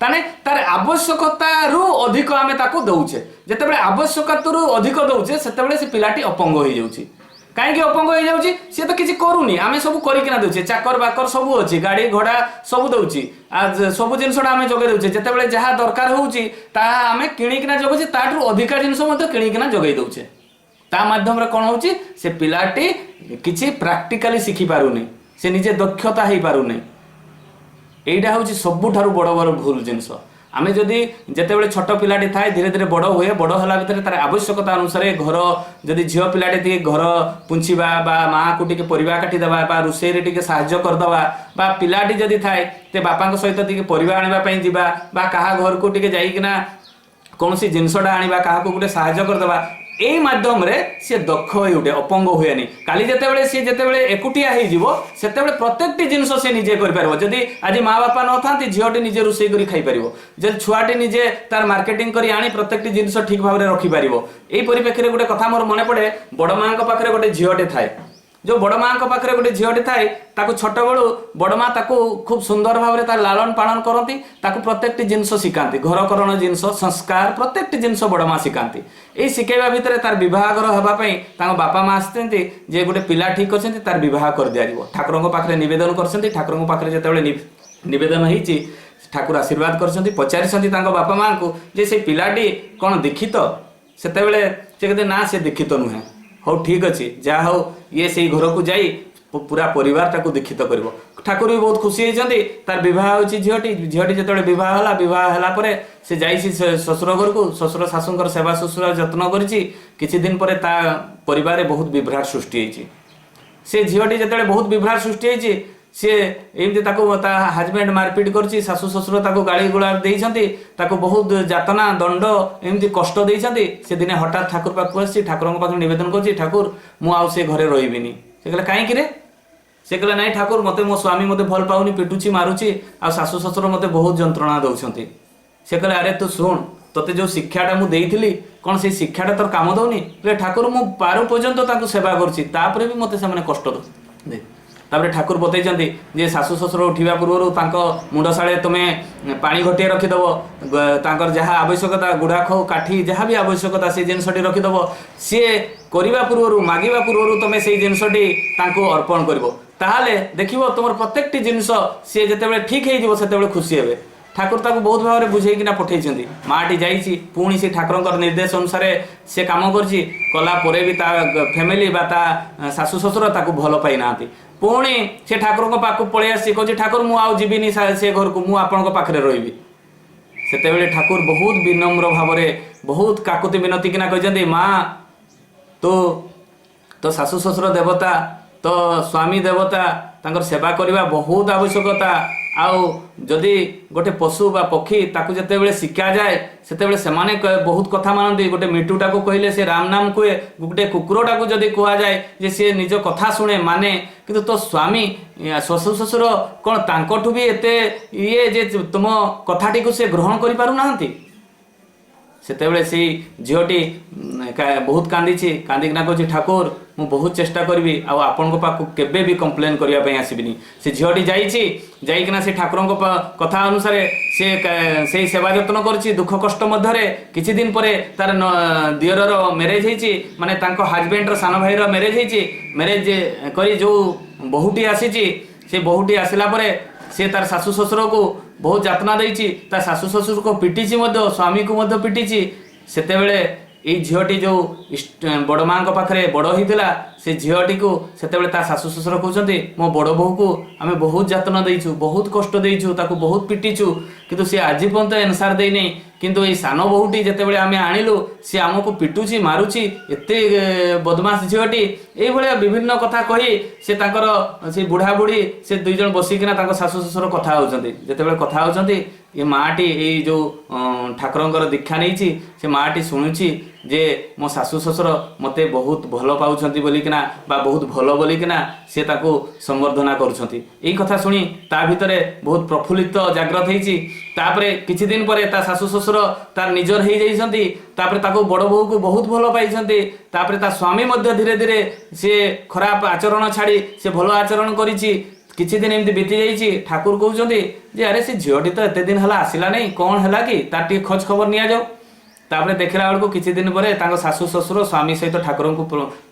ताने तार आवश्यकता रु अधिक आमे ताको दउचे जेतेबेले आवश्यकता रु अधिक दउचे सेतेबेले से पिलाटी अपंग हो जाउची कहीं अपंग हो जाउची से तो किसी करूनी आमे सब करिकिना दउचे चाकर बाकर सब अच्छी गाड़ी घोड़ा सब दउची आज सब जिनसटा आमे जगे दउचे जेतेबेले जहाँ दरकार होउची ताहा आमे किणिकिना जगुचे ताठू अधिका जिनस मध्य किणिकिना जगै दउचे ता माध्यम रे कोन होउची से पिलाटी किछि प्रैक्टिकली शिखि पारुनी से निजे दक्षता हेई पारुनी एइडा होउची सबुठारु बड़ बड़ भूल जिनस आमे जदि जेतेबेले छोट पिलाटी थाए धीरे धीरे बड़ हुए बड़ होला भितर तार आवश्यकता अनुसार घर जदि झियो पिलाटी टी घर पुंछिबा बा माँ को टिके परिबा काटी देबा बा रुसई रे टिके सहाय्य करदबा बा पिलाटी जदि थाए ते बापा सहित टिके परिबा आनिबा पई जिबा बा कहा घर को टिके जाइकिना कौनसी जिनसटा आनिबा कहा को गुटे सहाय्य करदबा एई माध्यम रे से दक्ष होई उठे अपंग हुएनी काली जेतेबेले से जेतेबेले एकुटिया हेई जिवो सेतेबेले प्रत्येकटी जिनस से निजे करि परबो जदि आज माँ बापा न थांती झियोटी निजे रुसई करी खाई परिबो जदि छुआटी निजे तार मार्केटिंग करी आनी प्रत्येकटी जिनस ठीक भाव रे रखि परिबो एई परिप्रेक्षी रे गुटे कथा मोर मने पड़े बड़ माँ को पाखरे गुटे झियोटे थाए जो बड़ माँ को पाखरे गुटे झियोटे थाए ताकू छोट बेलू बड़ माँ ताकू खूब सुंदर भाव रे तार लालन पालन करती ताकू प्रत्येकटी जिनस शिखाती घरकरण जिनस संस्कार प्रत्येकटी जिनस बड़ माँ शिखाती यही शिखेबा भितर तार विवाहर होगापी बापा माँ आसते जे गोटे पिला ठीक अच्छे तार विवाह कर दिया ठाकुर पाखे नवेदन कर ठाकुर पाखे जिते नवेदन होती ठाकुर आशीर्वाद कर पचारि बापा माँ को जे से पिलाटी कौन दीक्षित से कहते ना से दीक्षित नुहे हो ठीक अच्छे जहा हो ये से घर को जाई पूरा परिवार ताको दीक्षित कर ठाकुर भी बहुत खुशी होती तार बह हो झीटी जो बह है से जाइए शशुर घर को शशुर शाशुर सेवा शुश्रूषा जत्न कर दिन पर परिवार बहुत विभ्राट सृष्टि होती से झीटी जो बहुत विभ्राट सृष्टि होती सी एमती हजबैंड मारपिट कर शाशु शशुर गाड़ी गुला देती बहुत जातना दंड एमती कष्ट देती से दिने हठात ठाकुर पाक ठाकुर पाखे नवेदन कर ठाकुर मुझे घरे रही से कहले कहीं से कहले नाई ठाकुर मते मो स्वामी मते भल पाउनी पिटुची मारुची आ शाशु शशुर मते बहुत जंत्रणा दौरान से कहले अरे तू शुण तोते जो शिक्षाटा मु देइथिली कौन से शिक्षाटा तोर काम दौनी कहले ठाकुर मु पारु पर्यंत सेवा करछि तापरे भी मते से कष्ट दे तापर ठाकुर बतई जे शाशु शशुर उठा पूर्व मुंडशाड़े तुम्हें पानी घटिया रखिदेव जहाँ आवश्यकता गुड़ा खो काठी जहाँ भी आवश्यकता से जिनसटी रखिदेव सी करने पूर्व मागिबा पूर्व तुम से जिनसटी अर्पण कर ताहले देखिबो तुम प्रत्येकटी जिनस सी जिते ठीक हो खुशी हे ठाकुर ताको बहुत भाव में बुझेकिना पठेइछन्ति माटी जाइछि पुणी से ठाकुर निर्देश अनुसार से काम करछि कला परे भी ता फैमिली बा ता शाशु शशुर ताको भल पाई नांती पुणी से ठाकुर पाक पलि आसी कहछि ठाकुर मु आउ जीविनी से घर को मु आपन पाखरे रहिबी सेतेबेले ठाकुर बहुत विनम्र भाव में बहुत काकुति विनती किना कहछन्ति माँ तो शाशु शशुर देवता तो स्वामी देवता तांकर सेवा करवा बहुत आवश्यकता आउ जदि गोटे पशु बा पक्षी ताकू जिते शिखा जाए से सेमाने बहुत कथा मानती गोटे मिटुटा को कहले से राम नाम कहे गोटे कुकुरटा को जदि कह जाए जे सी निज कथा शुणे माने किंतु तो स्वामी शशु शशुर कौन तांकठू भी एते ये जे तुम कथाटी को से ग्रहण कर पारु नांती ସେତେବେଳେ ସେଇ ଝିଅଟି ବହୁତ କାନ୍ଦିଛି, କାନ୍ଦିକିନା କହୁଛି ଠାକୁର ମୁଁ ବହୁତ ଚେଷ୍ଟା କରିବି ଆଉ ଆପଣଙ୍କ ପାଖକୁ କେବେ ବି କମ୍ପ୍ଲେନ୍ କରିବା ପାଇଁ ଆସିବିନି। ସେ ଝିଅଟି ଯାଇଛି, ଯାଇକିନା ସେ ଠାକୁରଙ୍କ କଥା ଅନୁସାରେ ସେ ସେଇ ସେବା ଯତ୍ନ କରୁଛି ଦୁଃଖ କଷ୍ଟ ମଧ୍ୟରେ। କିଛି ଦିନ ପରେ ତାର ଦିଅରର ମ୍ୟାରେଜ ହେଇଛି, ମାନେ ତାଙ୍କ ହଜବେଣ୍ଡର ସାନ ଭାଇର ମ୍ୟାରେଜ ହେଇଛି। ମ୍ୟାରେଜ କରି ଯେଉଁ ବୋହୂଟି ଆସିଛି, ସେ ବୋହୂଟି ଆସିଲା ପରେ ସେ ତାର ଶାଶୁ ଶ୍ୱଶୁରକୁ ବହୁତ ଯାତନା ଦେଇଛି, ତା ଶାଶୁ ଶ୍ୱଶୁରକୁ ପିଟିଛି ମଧ୍ୟ, ସ୍ୱାମୀକୁ ମଧ୍ୟ ପିଟିଛି। ସେତେବେଳେ ଏଇ ଝିଅଟି ଯେଉଁ ବଡ଼ ମାଙ୍କ ପାଖରେ ବଡ଼ ହେଇଥିଲା, ସେ ଝିଅଟିକୁ ସେତେବେଳେ ତା ଶାଶୁ ଶ୍ୱଶୁର କହୁଛନ୍ତି ମୋ ବଡ଼ ବୋହୂକୁ ଆମେ ବହୁତ ଯାତନା ଦେଇଛୁ, ବହୁତ କଷ୍ଟ ଦେଇଛୁ, ତାକୁ ବହୁତ ପିଟିଛୁ, କିନ୍ତୁ ସେ ଆଜି ପର୍ଯ୍ୟନ୍ତ ଏନ୍ସାର ଦେଇନି। କିନ୍ତୁ ଏଇ ସାନ ବୋହୂଟି ଯେତେବେଳେ ଆମେ ଆଣିଲୁ ସେ ଆମକୁ ପିଟୁଛି, ମାରୁଛି, ଏତେ ବଦମାସ ଝିଅଟି। ଏଇଭଳିଆ ବିଭିନ୍ନ କଥା କହି ସେ ତାଙ୍କର ସେ ବୁଢ଼ା ବୁଢ଼ୀ ସେ ଦୁଇ ଜଣ ବସିକିନା ତାଙ୍କ ଶାଶୁ ଶ୍ୱଶୁର କଥା ହେଉଛନ୍ତି। ଯେତେବେଳେ କଥା ହେଉଛନ୍ତି ଏ ମାଆଟି ଏଇ ଯେଉଁ ଠାକୁରଙ୍କର ଦୀକ୍ଷା ନେଇଛି, ସେ ମାଆଟି ଶୁଣୁଛି ଯେ ମୋ ଶାଶୁ ଶ୍ୱଶୁର ମୋତେ ବହୁତ ଭଲ ପାଉଛନ୍ତି ବୋଲିକିନା ବା ବହୁତ ଭଲ ବୋଲିକିନା ସେ ତାକୁ ସମ୍ବର୍ଦ୍ଧନା କରୁଛନ୍ତି। ଏଇ କଥା ଶୁଣି ତା ଭିତରେ ବହୁତ ପ୍ରଫୁଲ୍ଲିତ ଜାଗ୍ରତ ହେଇଛି। ତାପରେ କିଛି ଦିନ ପରେ ତା ଶାଶୁ ଶ୍ୱଶୁର ତାର ନିଜର ହେଇଯାଇଛନ୍ତି। ତାପରେ ତାକୁ ବଡ଼ ବୋହୂକୁ ବହୁତ ଭଲ ପାଇଛନ୍ତି। ତାପରେ ତା ସ୍ୱାମୀ ମଧ୍ୟ ଧୀରେ ଧୀରେ ସେ ଖରାପ ଆଚରଣ ଛାଡ଼ି ସେ ଭଲ ଆଚରଣ କରିଛି। କିଛି ଦିନ ଏମିତି ବିତି ଯାଇଛି। ଠାକୁର କହୁଛନ୍ତି ଯେ ଆରେ ସେ ଝିଅଟି ତ ଏତେ ଦିନ ହେଲା ଆସିଲା ନାହିଁ, କ'ଣ ହେଲା କି, ତାର ଟିକେ ଖୋଜ ଖବର ନିଆଯାଉ। ତାପରେ ଦେଖିଲା ବେଳକୁ କିଛି ଦିନ ପରେ ତାଙ୍କ ଶାଶୁ ଶ୍ୱଶୁର ସ୍ୱାମୀ ସହିତ ଠାକୁରଙ୍କୁ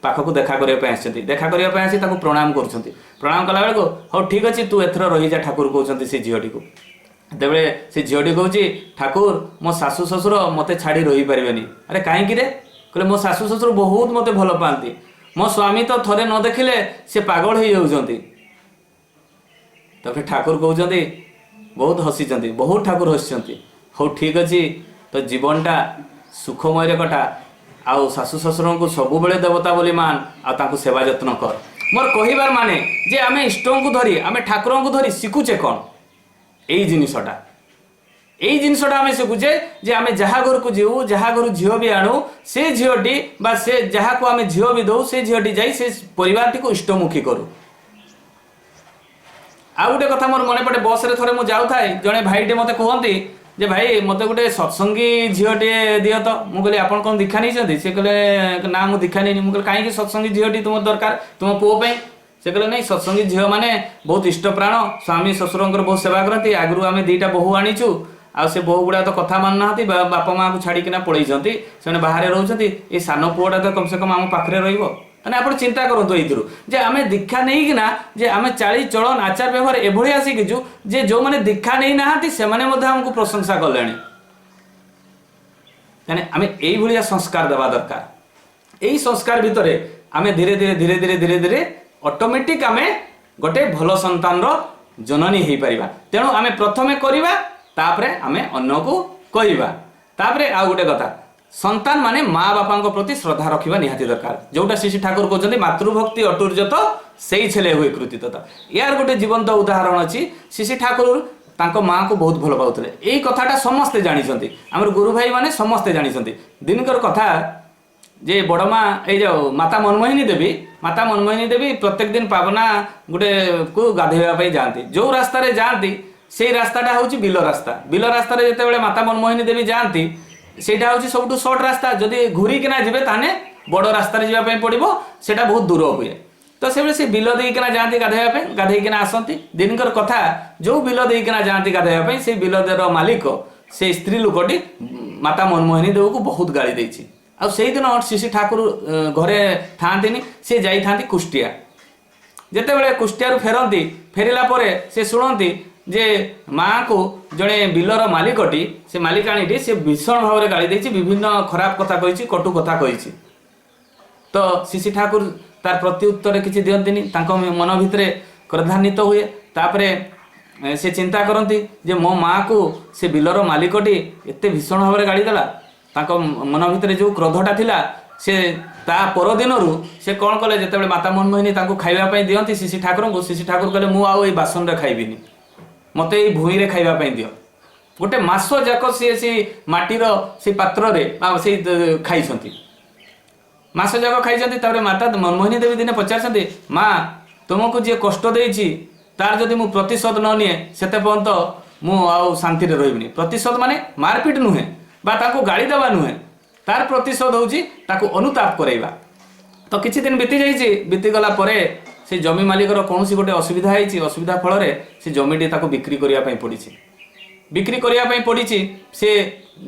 ପାଖକୁ ଦେଖା କରିବା ପାଇଁ ଆସିଛନ୍ତି। ଦେଖା କରିବା ପାଇଁ ଆସି ତାକୁ ପ୍ରଣାମ କରୁଛନ୍ତି। ପ୍ରଣାମ କଲା ବେଳକୁ ହଉ ଠିକ୍ ଅଛି ତୁ ଏଥର ରହିଯା, ଠାକୁର କହୁଛନ୍ତି ସେ ଝିଅଟିକୁ। ସେତେବେଳେ ସେ ଝିଅଟି କହୁଛି ଠାକୁର ମୋ ଶାଶୁ ଶ୍ୱଶୁର ମୋତେ ଛାଡ଼ି ରହିପାରିବେନି। ଆରେ କାହିଁକି ରେ? କହିଲେ ମୋ ଶାଶୁ ଶ୍ୱଶୁର ବହୁତ ମୋତେ ଭଲ ପାଆନ୍ତି, ମୋ ସ୍ୱାମୀ ତ ଥରେ ନ ଦେଖିଲେ ସେ ପାଗଳ ହେଇଯାଉଛନ୍ତି। ତାପରେ ଠାକୁର କହୁଛନ୍ତି, ବହୁତ ହସିଛନ୍ତି, ବହୁତ ଠାକୁର ହସିଛନ୍ତି। ହଉ ଠିକ୍ ଅଛି ତ ଜୀବନଟା ସୁଖମୟରେ କଟା, ଆଉ ଶାଶୁ ଶ୍ୱଶୁରଙ୍କୁ ସବୁବେଳେ ଦେବତା ବୋଲି ମାନ, ଆଉ ତାଙ୍କୁ ସେବା ଯତ୍ନ କର। ମୋର କହିବାର ମାନେ ଯେ ଆମେ ଇଷ୍ଟଙ୍କୁ ଧରି ଆମେ ଠାକୁରଙ୍କୁ ଧରି ଶିଖୁଛେ କ'ଣ? ଏଇ ଜିନିଷଟା ଆମେ ଶିଖୁଛେ ଯେ ଆମେ ଯାହା ଘରକୁ ଯିବୁ, ଯାହା ଘରୁ ଝିଅ ବି ଆଣୁ, ସେ ଝିଅଟି ବା ସେ ଯାହାକୁ ଆମେ ଝିଅ ବି ଦେଉ, ସେ ଝିଅଟି ଯାଇ ସେ ପରିବାରଟିକୁ ଇଷ୍ଟମୁଖୀ କରୁ। ଆଉ ଗୋଟେ କଥା ମୋର ମନେ ପଡ଼େ, ବସ୍ରେ ଥରେ ମୁଁ ଯାଉଥାଏ, ଜଣେ ଭାଇଟେ ମୋତେ କୁହନ୍ତି ଯେ ଭାଇ ମୋତେ ଗୋଟେ ସତ୍ସଙ୍ଗୀ ଝିଅଟିଏ ଦିଅ ତ। ମୁଁ କହିଲି ଆପଣ କ'ଣ ଦୀକ୍ଷା ନେଇଛନ୍ତି? ସେ କହିଲେ ନା ମୁଁ ଦୀକ୍ଷା ନେଇନି। ମୁଁ କହିଲି କାହିଁକି ସତ୍ସଙ୍ଗୀ ଝିଅଟି ତୁମ ଦରକାର ତୁମ ପୁଅ ପାଇଁ? ସେ କହିଲେ ନାଇଁ ସତ୍ସଙ୍ଗୀ ଝିଅମାନେ ବହୁତ ଇଷ୍ଟପ୍ରାଣ, ସ୍ୱାମୀ ଶ୍ୱଶୁରଙ୍କର ବହୁତ ସେବା କରନ୍ତି। ଆଗରୁ ଆମେ ଦୁଇଟା ବୋହୂ ଆଣିଛୁ, ଆଉ ସେ ବୋହୂ ଗୁଡ଼ା ତ କଥା ମାନୁନାହାନ୍ତି, ବାପା ମାଆକୁ ଛାଡ଼ିକିନା ପଳେଇଛନ୍ତି, ସେମାନେ ବାହାରେ ରହୁଛନ୍ତି। ଏଇ ସାନ ପୁଅଟା ତ କମ୍ ସେ କମ୍ ଆମ ପାଖରେ ରହିବ। ମାନେ ଆପଣ ଚିନ୍ତା କରନ୍ତୁ ଏଇଥିରୁ ଯେ ଆମେ ଦୀକ୍ଷା ନେଇକିନା ଯେ ଆମେ ଚାଳି ଚଳନ ଆଚାର ବ୍ୟବହାର ଏଭଳିଆ ଶିଖିଛୁ ଯେ ଯେଉଁମାନେ ଦୀକ୍ଷା ନେଇନାହାନ୍ତି ସେମାନେ ମଧ୍ୟ ଆମକୁ ପ୍ରଶଂସା କଲେଣି। ତାହେଲେ ଆମେ ଏଇଭଳିଆ ସଂସ୍କାର ଦେବା ଦରକାର। ଏଇ ସଂସ୍କାର ଭିତରେ ଆମେ ଧୀରେ ଧୀରେ ଅଟୋମେଟିକ୍ ଆମେ ଗୋଟେ ଭଲ ସନ୍ତାନର ଜନନୀ ହେଇପାରିବା। ତେଣୁ ଆମେ ପ୍ରଥମେ କରିବା, ତାପରେ ଆମେ ଅନ୍ୟକୁ କହିବା। ତାପରେ ଆଉ ଗୋଟେ କଥା, ସନ୍ତାନ ମାନେ ମା ବାପାଙ୍କ ପ୍ରତି ଶ୍ରଦ୍ଧା ରଖିବା ନିହାତି ଦରକାର। ଯୋଉଟା ଶ୍ରୀ ଠାକୁର କହୁଛନ୍ତି ମାତୃଭକ୍ତି ଅଟୁର୍ଯ୍ୟତ ସେଇ ଛେଲେ ହୁଏ କୃତିତ୍ୱ। ୟାର ଗୋଟେ ଜୀବନ୍ତ ଉଦାହରଣ ଅଛି। ଶ୍ରୀ ଠାକୁର ତାଙ୍କ ମାଆକୁ ବହୁତ ଭଲ ପାଉଥିଲେ। ଏଇ କଥାଟା ସମସ୍ତେ ଜାଣିଛନ୍ତି, ଆମର ଗୁରୁ ଭାଇ ମାନେ ସମସ୍ତେ ଜାଣିଛନ୍ତି। ଦିନକର କଥା ଯେ ବଡ଼ ମା ଏଇ ଯେଉଁ ମାତା ମନମୋହିନୀ ଦେବୀ ପ୍ରତ୍ୟେକ ଦିନ ପାବନା ଗୋଟେକୁ ଗାଧୋଇବା ପାଇଁ ଯାଆନ୍ତି। ଯେଉଁ ରାସ୍ତାରେ ଯାଆନ୍ତି ସେଇ ରାସ୍ତାଟା ହେଉଛି ବିଲ ରାସ୍ତା। ବିଲ ରାସ୍ତାରେ ଯେତେବେଳେ ମାତା ମନମୋହିନୀ ଦେବୀ ଯାଆନ୍ତି ସେଇଟା ହେଉଛି ସବୁଠୁ ସର୍ଟ ରାସ୍ତା। ଯଦି ଘୁରିକିନା ଯିବେ ତାହେଲେ ବଡ଼ ରାସ୍ତାରେ ଯିବା ପାଇଁ ପଡ଼ିବ, ସେଇଟା ବହୁତ ଦୂର ହୁଏ। ତ ସେବେଳେ ସେ ବିଲ ଦେଇକିନା ଯାଆନ୍ତି ଗାଧୋଇବା ପାଇଁ, ଗାଧୋଇକିନା ଆସନ୍ତି। ଦିନକର କଥା ଯେଉଁ ବିଲ ଦେଇକିନା ଯାଆନ୍ତି ଗାଧୋଇବା ପାଇଁ, ସେଇ ବିଲର ମାଲିକ ସେଇ ସ୍ତ୍ରୀ ଲୋକଟି ମାତା ମନମୋହିନୀ ଦେବୀକୁ ବହୁତ ଗାଳି ଦେଇଛି। ଆଉ ସେଇଦିନ ଶ୍ରୀ ଠାକୁର ଘରେ ଥାଆନ୍ତିନି, ସେ ଯାଇଥାନ୍ତି କୁଷ୍ଟିଆ। ଯେତେବେଳେ କୁଷ୍ଟିଆରୁ ଫେରନ୍ତି, ଫେରିଲା ପରେ ସେ ଶୁଣନ୍ତି ଯେ ମାଆକୁ ଜଣେ ବିଲର ମାଲିକଟି, ସେ ମାଲିକାଣୀଟି ସେ ଭୀଷଣ ଭାବରେ ଗାଳି ଦେଇଛି, ବିଭିନ୍ନ ଖରାପ କଥା କହିଛି, କଟୁ କଥା କହିଛି। ତ ଶ୍ରୀ ଠାକୁର ତାର ପ୍ରତି ଉତ୍ତରରେ କିଛି ଦିଅନ୍ତିନି, ତାଙ୍କ ମନ ଭିତରେ କ୍ରୋଧାନ୍ୱିତ ହୁଏ। ତାପରେ ସେ ଚିନ୍ତା କରନ୍ତି ଯେ ମୋ ମାଆକୁ ସେ ବିଲର ମାଲିକଟି ଏତେ ଭୀଷଣ ଭାବରେ ଗାଳି ଦେଲା। ତାଙ୍କ ମନ ଭିତରେ ଯେଉଁ କ୍ରୋଧଟା ଥିଲା, ସେ ତା ପରଦିନରୁ ସେ କ'ଣ କଲେ, ଯେତେବେଳେ ମାତା ମନମୋହିନୀ ତାଙ୍କୁ ଖାଇବା ପାଇଁ ଦିଅନ୍ତି ଶ୍ରୀ ଠାକୁରଙ୍କୁ, ଶ୍ରୀ ଠାକୁର କହିଲେ ମୁଁ ଆଉ ଏଇ ବାସନରେ ଖାଇବିନି, ମୋତେ ଏଇ ଭୂଇଁରେ ଖାଇବା ପାଇଁ ଦିଅ। ଗୋଟେ ମାସ ଯାକ ସିଏ ସେଇ ମାଟିର ସେଇ ପାତ୍ରରେ ସେଇ ଖାଇଛନ୍ତି, ମାସ ଯାକ ଖାଇଛନ୍ତି। ତାପରେ ମାତା ମନମୋହିନୀ ଦେବୀ ଦିନେ ପଚାରିଛନ୍ତି, ମା ତୁମକୁ ଯିଏ କଷ୍ଟ ଦେଇଛି ତାର ଯଦି ମୁଁ ପ୍ରତିଶୋଧ ନ ନିଏ ସେତେ ପର୍ଯ୍ୟନ୍ତ ମୁଁ ଆଉ ଶାନ୍ତିରେ ରହିବିନି। ପ୍ରତିଶୋଧ ମାନେ ମାରପିଟ ନୁହେଁ, बा ताको गाड़ी देवा नुहे तार प्रतिशोध होची ताको अनुताप कराइबा। तो किछि दिन बीती जाइए बीती गला परे से जमी मालिकर कौन गोटे असुविधा है असुविधा फल से जमीटी ताको बिक्री करने पड़ी बिक्री करने पड़ी से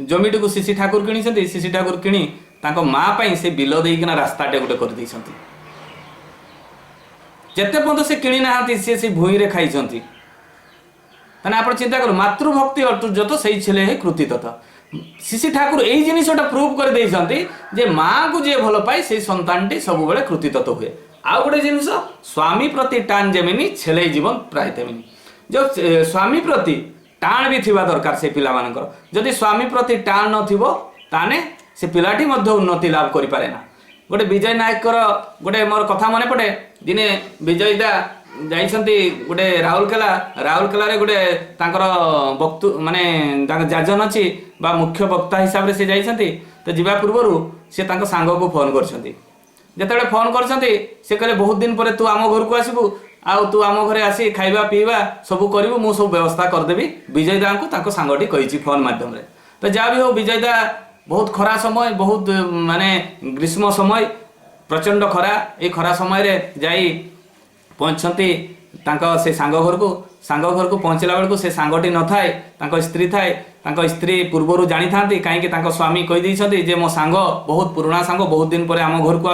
जमीटी को शिशि ठाकुर किणी शिशि ठाकुर किणी ताको माँ पाई से बिल देकिना रास्ताटे गोटे कर देइछंती। जेते पर्यंत से किणी नाहांती से भूई रे खाइछंती। ताने आपण चिंता करू मातृभक्ति अटुर्जत सही छेले है कृतितत। शिशि ठाकुर यही जिनिसटा प्रूव कर देइछंती जे माँ को जे भल पाए से संतानटी सब बेले कृतितत हुए। आउ गोटे जिनिस स्वामी प्रति टाण जेमिनी छेले जीवन प्राय तेमिनी जो स्वामी प्रति टाण भी थिबा दरकार से पिला मानकर। जदि स्वामी प्रति टाण नथिबो ताने से पिलाटी मध्य उन्नति लाभ करि पारे ना। गोटे विजय नायक गोटे मोर कथा मन पड़े दिने विजय दा जाइछंती गोटे राउरकेला रे गोटे तांकर वक्तु माने तांकर जाजन अछि बा मुख्य वक्ता हिसाब रे से जाइछंती। तो जीवा पूर्वरु से तांकर सांग को फोन करछंती। जेतेबेले फोन करछंती से कहले बहुत दिन पर तू आम घर को आसबू आउ तू आम घरे आसी खाइबा पीवा सब करिवु मु सब व्यवस्था कर देबी। विजय दा को तांको सांगटी कहिछि फोन माध्यम रे। तो जा भी हो विजय दा बहुत खरा समय बहुत माने ग्रीष्म समय प्रचंड खरा ए खरा समय रे जाई पहुंचती से सांग घर को पहुँचला बेलू से सांगटी न थाए तांको स्त्री थाए। तांको स्त्री पूर्वर जानी था कहीं स्वामी कहीदे जे मो सांग बहुत पुराना सांग बहुत दिन पर आम घर को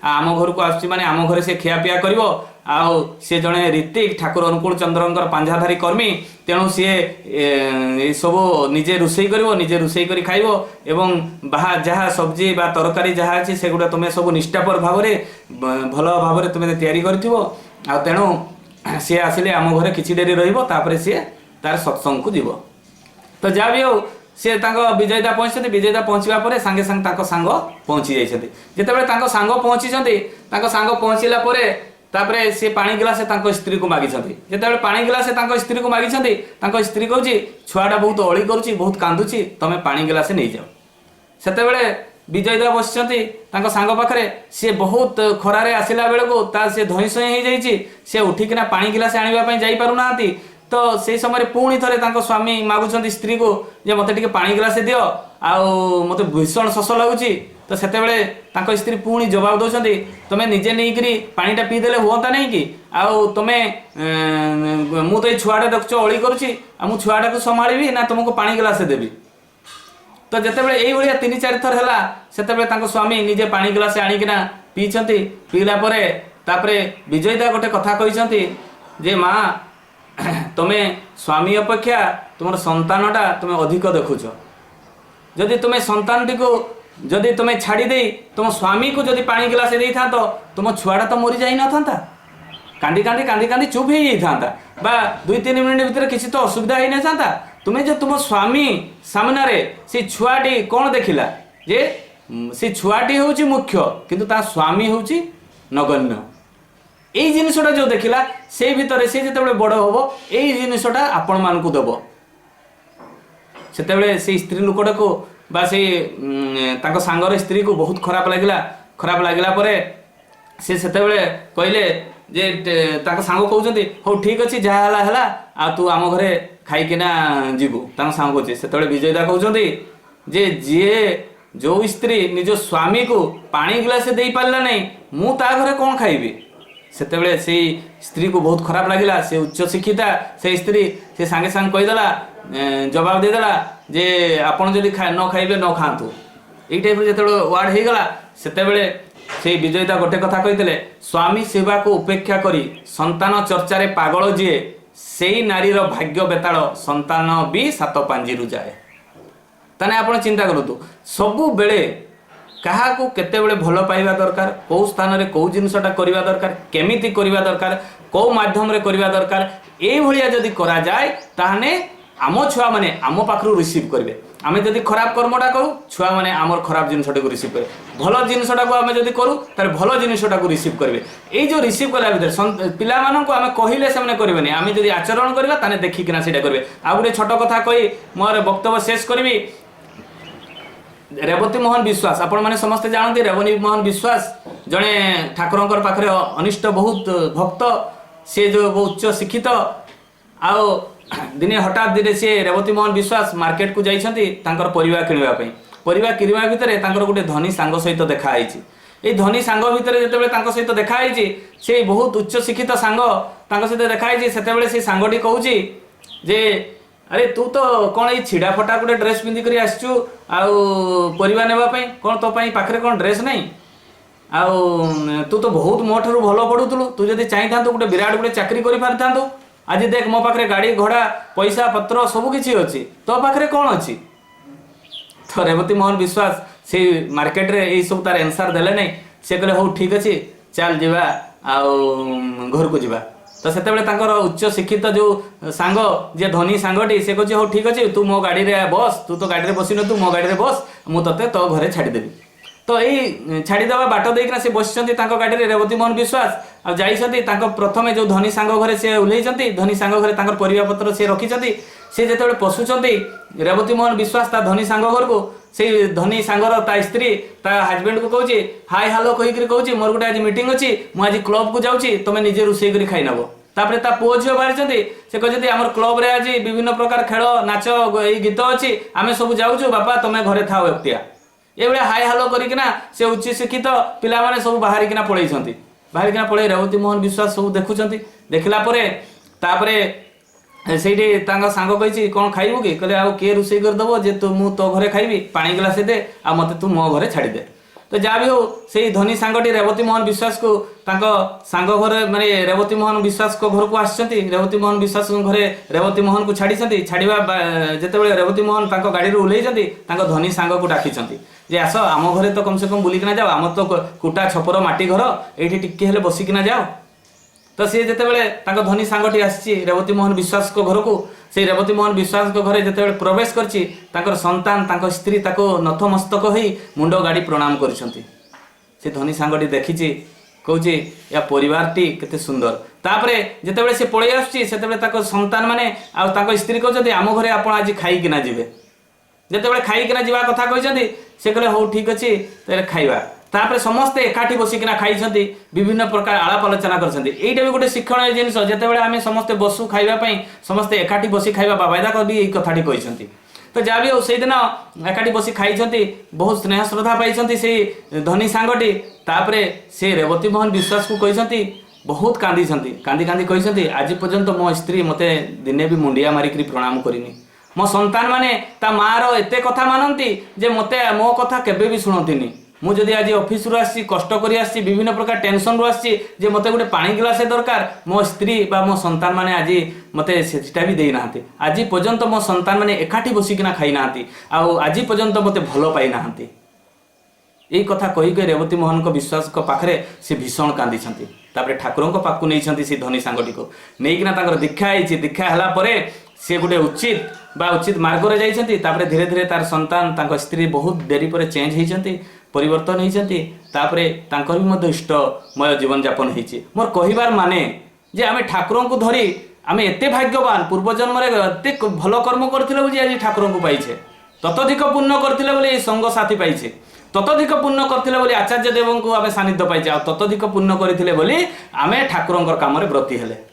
आम घर को आसुची माने आम घर से खियापिया करिवो आउ सी जड़े ऋतिक ठाकुर अनुकूल चंद्रंकर पांझाधारी कर्मी तेणु सी सब निजे रोषे कर निजे रोषे कर खाइबो एवं बाहा जहाँ सब्जी बा तरकारी जहाँ अच्छी से गुड़ा तुम्हें सब निष्ठापर भाव भल भाव तुम्हें तैयारी करथिबो आ तेणु सी आसिले आम घरे किछि डेरी रहिबो तापर सी तार सत्संग को जीवो। तो जहाँ भी हो सी विजयदा पहुँचते विजयदा पहुँचवा पर सांगे सांग ताको सांग पहुँची जाइछथि। जेतेबेले ताको सांग पहुँचीछथि ताको सांग पहुँचला परे तापरे से पानी गिलासे ताको स्त्री को मागिछथि। जेतेबेले पानी गिलासे ताको स्त्री को मागिछथि ताको स्त्री कहूछि छुआटा बहुत अळी करूछि बहुत कांदुछि तमे पानी गिलासे नै जाओ। सेतेबेले विजयदा बसिछथि ताको सांग पाखरे से बहुत खरारे आसिला बेलको ता से धई सई हो जाइछि से उठिकिना पानी गिलासे आनिबा पई जाई पारु नांती। तो से समय पुणी थरे तांको स्वामी मागुछन्ति स्त्री को जे मते टिके पानी गिलासे दियो आउ मते भीषण शोष लागुछि। तो सेतेबेले तांको स्त्री पुणी जवाब दउछन्ति तमे निजे नेइकरी पानीटा पी देले होता नहीं कि आउ तमे मु तो छुआटा देखछो अळी करूछि आ मु छुआटा को संभाळिबी ना तुमको पानी गिलासे देबी। तो जेतेबेले एई भलिया 3-4 थर हैला सेतेबेले तांको स्वामी निजे पानी गिलासे आनिकिना पीछन्ति। पीला परे तापरे विजयदा गोटे कथा कहिसन्ति जे माँ तुमे स्वामी अपेक्षा तुम संतानटा तुम्हें अधिक देखुच। जदि तुम्हें संतानटी को जदि तुम्हें छाड़ी दे तुम स्वामी को जदि पानी गिलासे दे था तो तुम छुआटा तो मरी जाई न था कांदी कांदी कांदी कांदी चुप हो जाता बा 2-3 मिनिट भितर किसी तो असुविधा ही नहीं था। तुम्हें जो तुम स्वामी सामने रे से छुआटी कौन देखिला जे से छुआटी होची मुख्य किंतु ता स्वामी होची नगण्य। यही जिनसटा जो देखिला से भितर से जिते बड़ हम यही जिनसटा आपण मान को देव से स्त्री लोकटा को बा से सांगर स्त्री को बहुत खराब लगिला परे से कहले जे सांग कहते हो ठीक अच्छे जहाँ है आ तू आम घरे खाइकिना जीवु सांग कहे से विजयदा कहते जे जी जो स्त्री निज स्वामी को पानी गिलासे दे पारा नहीं मु ता घरे कौन खाइबी। सेतेबेले से स्त्री को बहुत खराब लगिला से उच्च शिक्षिता से स्त्री से सांगे सांग कहीदेला जवाब देदेला जे आपन जदि न खाइबे न खातु यही टाइप जो वार्ड हो गला सेतेबेले से विजयदा गोटे कथा कही स्वामी सेवा को उपेक्षा करी संतान चर्चारे पागल जीए से नारीर भाग्य बेताल संतान भी 7 पांजी जाए। ताने आपण चिंता करतु सबु बेले क्या केते बेले भल पाइबा दरकार कौ स्थान रे कौ जिनसटा करबा दरकार केमिति करबा दरकार कौ माध्यम रे करबा दरकार ए भलिया जदि करा जाए ताहने आम छुआ माने आम पाखरु रिसीव करेंगे। आम जदि खराब कर्मटा करूँ छुआ मैंने आमर खराब जिनसटा को रिसीव करें भल जिनसटा को आम जदि करूँ तार भल जिनसटा को रिसीव करेंगे। ये जो रिसीव कला भर पिला मानक आम कहले से करेंगे आम जदि आचरण करवा ताने देखिकिना सेटा करेंगे। आ गोटे छोट कथा कही मोर वक्तव्य शेष करी रेवती मोहन विश्वास आपण मैंने समस्ते जानते रेवती मोहन विश्वास जड़े ठाकुर पाखे अनिष्ट बहुत भक्त सी जो उच्च शिक्षित दिने हठात दिने सी रेवती मोहन विश्वास मार्केट को जाइछंती तांकर परिवा किनिबा पई परिवा किनिबा भितरे तांकर गोटे धनी सांग सहित देखा आइछि ए धनी सांग भितरे जेतेबेले तांको सहित देखा आइछि से बहुत उच्च शिक्षित सांग तांको सहित देखा आइछि सेतेबेले से सांगटी कहूछि जे अरे तू तो कौन ये छिड़ा फटा गोटे ड्रेस पिंधि करी आसचु आउ परिवा नेबा पई कौन तो पई पाखरे कौन ड्रेस नहीं आउ तू तो बहुत मो ठारू भल पढ़ुतलु तू जदि चाहि थांतु गोटे विराट गोटे चाकरी करि पारथांतु आज देख मो पाखरे गाड़ी घोड़ा पैसा पत्र सब किछि अछि तो पाखरे कौन अछि तो रेवती मोहन विश्वास से मार्केट रे ए सब तार आंसर देले नहीं से कहले हो ठीक अछि चल जीवा आउ घर को जीवा तो से उच्च शिक्षित जो सांग जे धनी सांगटी से कहे हो ठीक अच्छे तू मो गाड़ी रे बस तू तो गाड़ी रे बसी न तू मो गाड़ी रे बस मु तते तो घरे छाड़देवी तो यही छाड़देवा बाट देना से बस गाड़ी रे रेवती मोहन विश्वास आ जाइछंती प्रथमे जो धनी सांग घरे से ओह्लैछंती धनी सांग घरे तांकर परिवा पत्र से रखिछंती से जेतेबेले पशुछंती रेवती मोहन विश्वास ता धनी सांग घर को से धनी सांगर ता स्त्री ता हजबैंड को कहूँ हाय हेलो कहीकि कहूँ मोर गोटे आज मीटिंग अच्छी मुझे क्लब को जाऊँगी तुम निजे रोषे कर खाई नब तापर ता पुओ झील बाहरी से कहते आम क्लब रे आज विभिन्न प्रकार खेल नाच गीत अच्छी आम सब जाऊँ बापा तुम घरे थाओ एकटिया ये हाय हेलो करना से उच्च शिक्षित पिला माने सब बाहरिकिना पलैना पलै रेवती मोहन विश्वास सब देखुं देखला तापरे ସେଇଠି ତାଙ୍କ ସାଙ୍ଗ କହିଛି କ'ଣ ଖାଇବୁ କି କହିଲେ ଆଉ କିଏ ରୋଷେଇ କରିଦେବ ଯେ ତୁ ମୁଁ ତୋ ଘରେ ଖାଇବି ପାଣି ଗ୍ଲାସେ ଦେ ଆଉ ମୋତେ ତୁ ମୋ ଘରେ ଛାଡ଼ିଦେ ତ ଯାହା ବି ହଉ ସେଇ ଧନୀ ସାଙ୍ଗଟି ରେବତୀ ମୋହନ ବିଶ୍ୱାସକୁ ତାଙ୍କ ସାଙ୍ଗ ଘରେ ମାନେ ରେବତୀ ମୋହନ ବିଶ୍ୱାସଙ୍କ ଘରକୁ ଆସିଛନ୍ତି ରେବତୀ ମୋହନ ବିଶ୍ୱାସଙ୍କ ଘରେ ରେବତୀ ମୋହନକୁ ଛାଡ଼ିଛନ୍ତି ଛାଡ଼ିବା ଯେତେବେଳେ ରେବତୀ ମୋହନ ତାଙ୍କ ଗାଡ଼ିରୁ ଓହ୍ଲେଇଛନ୍ତି ତାଙ୍କ ଧନୀ ସାଙ୍ଗକୁ ଡାକିଛନ୍ତି ଯେ ଆସ ଆମ ଘରେ ତ କମ୍ ସେ କମ୍ ବୁଲିକିନା ଯାଅ ଆମର ତ କୁଟା ଛପର ମାଟି ଘର ଏଇଠି ଟିକେ ହେଲେ ବସିକିନା ଯାଅ तो सी जितेबाला धनी सांगटी आसी रेवती मोहन विश्वास को घर को से रेवती मोहन विश्वास को घरे जिते प्रवेश करछि तांकर संतान तांकर स्त्री ताको नथमस्तक होई मुंडो गाड़ी प्रणाम करिसंती से धनी सांगटी देखिछि कहूछि या परिवारटी केते सुंदर तापरे जितेबाला से पळै आछि सेतेबाला ताको संतान माने आ ताको स्त्री कहउछंती आम घरे आपण आज खाई किना जिवे जितेबाला खाई किना जिवा कथा कहउछंती से कहले हो ठीक अछि तेरे खाइबा तापर समस्ते एकाठी बसिकिना खाई विभिन्न प्रकार आलाप आलोचना करछंती एटा भी गोटे शिक्षण जिनिस जेतेबेले आमे समस्ते बसु खाइबा पई समस्ते एकाठी बसी खाइबा बाबायदा कवि एई कथाटी कहिसंती तो जा भी से दिन एकाठी बसी खाई बहुत स्नेह श्रद्धा पाई से धनी सांगटी तापरे से रेवती मोहन विश्वास को कहिसंती बहुत कांदी कांदी कांदी कहिसंती आज पर्यंत मो स्त्री मते दिने भी मुंडिया मारिकरी प्रणाम करिनी मो संतान माने ता मारो एते कथा मानंती जे मते मो कथा केबे भी सुनंतीनी मुझे आज ऑफिस रु आसी कष्ट करी आसी विभिन्न प्रकार टेंशन रु आसी जे मते गोटे पानी गिलास दरकार मो स्त्री बा मो संतान माने आज मते सेटा भी देई नाहंती आज पर्यंत मो संतान माने एकाठी बसिकिना खाई नाहंती आउ आज पर्यंत मते भलो पाई नाहंती एई कथा कहि के रेवती मोहन को विश्वास को पाखरे से भीषण कांदी छंती तापरे ठाकुरन को पाकु नै छंती से धनी सांगटी को नेइकिना ताकर दीक्षा आइछि दीक्षा हला परे से गोटे उचित मार्ग रे जाइछंती तापरे धीरे धीरे तार संतान तांको स्त्री बहुत देरी परे चेंज होइछंती परिवर्तन होइछंती तापरे तांकर भी मध्य इष्टमय जीवन यापन होइछि मोर कहिबार माने जे आमे ठाकुरन को धरी आमे एते भाग्यवान पूर्व जन्म रे एते भलो कर्म करथिले बुझी आज ठाकुरन को पाइछे ततोधिक पुण्य करथिले बोली संग साथी पाइछे ततोधिक पुण्य करथिले बोली आचार्य देवं को आमे सानिध्य पाइछे आ ततोधिक पुण्य करथिले बोली आमे ठाकुरन काम रे ब्रती हेले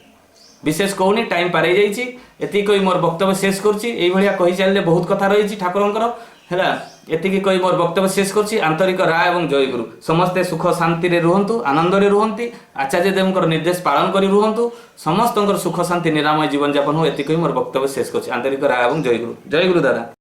विशेष कहूनी टाइम पारे जाइछि एति कोई मोर वक्तव्य शेष करछि एई भलिया कहि चलले बहुत कथा रहिछि ठाकुरंकर हैला एति कोई मोर वक्तव्य शेष करछि आंतरिक राय एवं जय गुरु समस्ते सुख शांति रे रुहंतु आनंद रे रुहंती आचार्य देवंकर निर्देश पालन करी रुहंतु समस्तंकर सुख शांति निरामय जीवन यापन हो एति कोई मोर वक्तव्य शेष करछि आंतरिक राय एवं जय गुरु दादा।